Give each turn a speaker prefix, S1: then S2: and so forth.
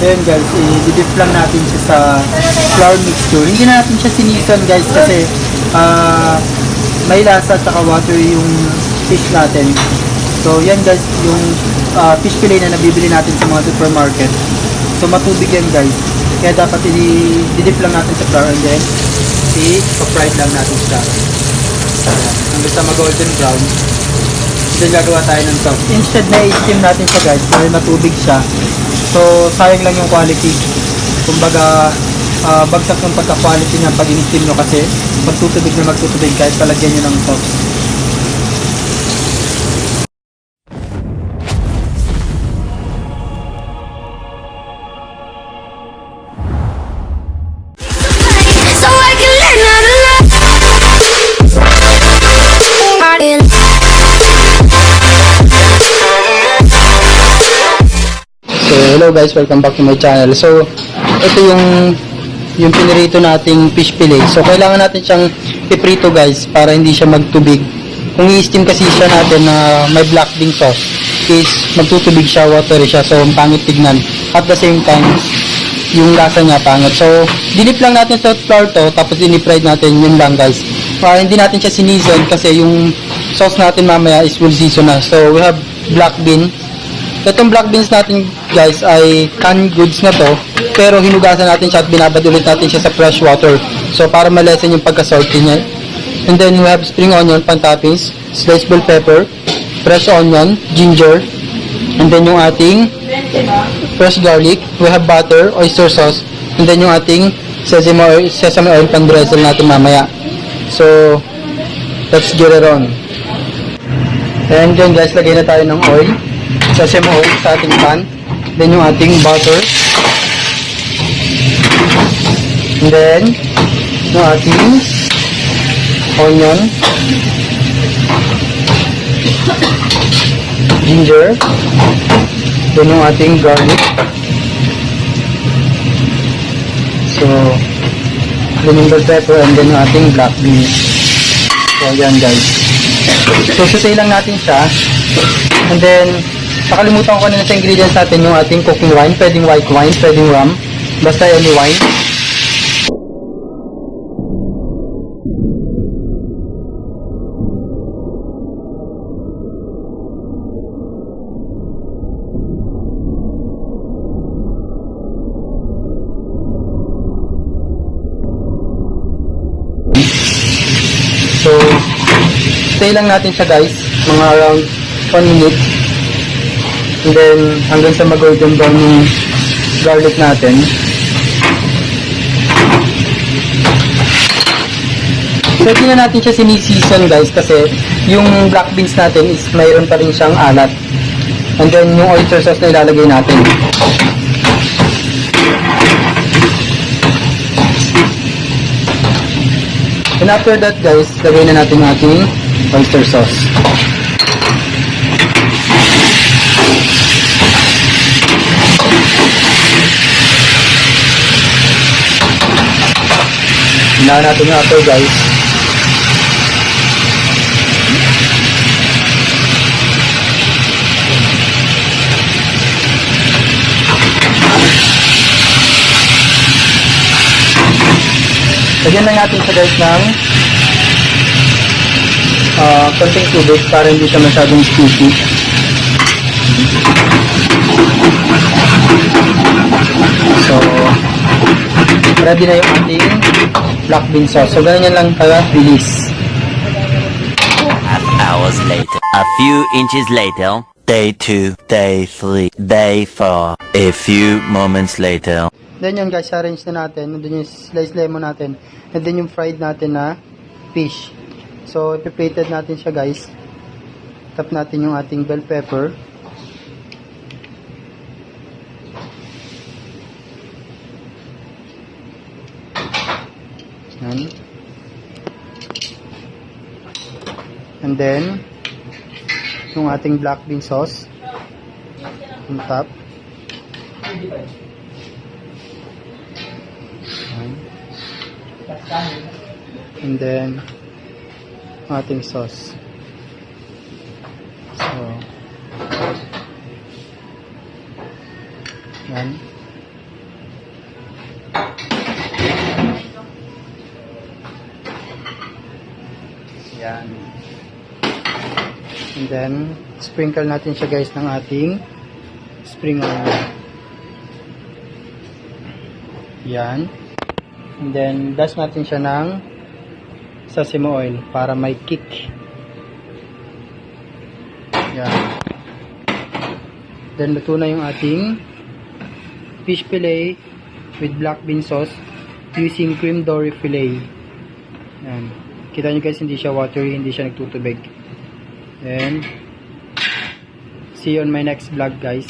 S1: Ayan guys, i-dip lang natin siya sa flour mixture. Hindi na natin siya sinisan guys kasi may lasa at water yung fish natin. So yan guys, yung fish fillet na nabibili natin sa mga supermarket. So matubig yan guys. Kaya dapat i-dip lang natin sa flour and then i-fried lang natin siya. Hanggang sa mag-golden brown. Then gagawa tayo ng sauce. Instead na i-steam natin siya guys, dahil matubig siya. So sayang lang yung quality. Kumbaga bagsak yung pagka-quality niya pag in-steam nyo kasi magtutubig na magtutubig kahit palagyan nyo ng sauce. Hello guys, welcome back to my channel. So, ito yung pinirito nating fish fillet. So, kailangan natin siyang piprito guys para hindi siya magtubig. Kung i-steam kasi siya natin na may black bean sauce, is magtutubig siya, watery siya. So, pangit tignan. At the same time, yung lasa niya pangit. So, dinip lang natin sa flour to, tapos dinip-fried natin yun lang guys. Hindi natin siya sinison kasi yung sauce natin mamaya is full season na. So, we have black bean. Itong black beans natin guys ay canned goods na to, pero hinugasan natin siya at binabad ulit natin siya sa fresh water. So para malesen yung pagka-salty niya. And then we have spring onion, pan-toppings, sliced bell pepper, fresh onion, ginger, and then yung ating fresh garlic. We have butter, oyster sauce, and then yung ating sesame oil pan-drizzle natin mamaya. So let's get it on. And then guys, lagay na tayo ng oil, sesame oil sa ating pan, then yung ating butter, and then yung ating onion, ginger, then yung ating garlic, so then yung bell pepper, and then yung ating black beans. So ayan guys, so saute lang natin siya. And then nakalimutan ko na sa ingredients natin yung ating cooking wine. Pwedeng white wine, pwedeng rum, basta any wine. So stay lang natin siya guys, mga around 1 minute. And then hanggang sa mag-golden brown yung garlic natin. So hindi na natin siya sini-season guys kasi yung black beans natin is mayroon pa rin siyang alat. And then yung oyster sauce na ilalagay natin. And after that guys, lagay na natin yung ating oyster sauce. Hinahan natin yung ato guys. Lagyan lang natin siya guys ng konting tubig para hindi siya masyadong sticky. So ready na yung ating black bean sauce. So ganyan lang kaya bilis.
S2: Half hours later, a few inches later, day 2, day 3, day 4, a few moments later.
S1: Then yun guys, arrange na natin. Then yung sliced lemon natin. And then yung fried natin na fish. So ipiplated natin siya guys. Tap natin yung ating bell pepper. Yan. And then yung ating black bean sauce on top. And then ating sauce. So yan. Yan. And then, sprinkle natin siya guys ng ating spring onion. Yan. And then, dash natin siya ng sesame oil para may kick. Yan. Then, luto na yung ating fish fillet with black bean sauce using creamdory fillet. Yan. Kita nyo guys, hindi siya watery, hindi siya nagtutubig. And, see you on my next vlog guys.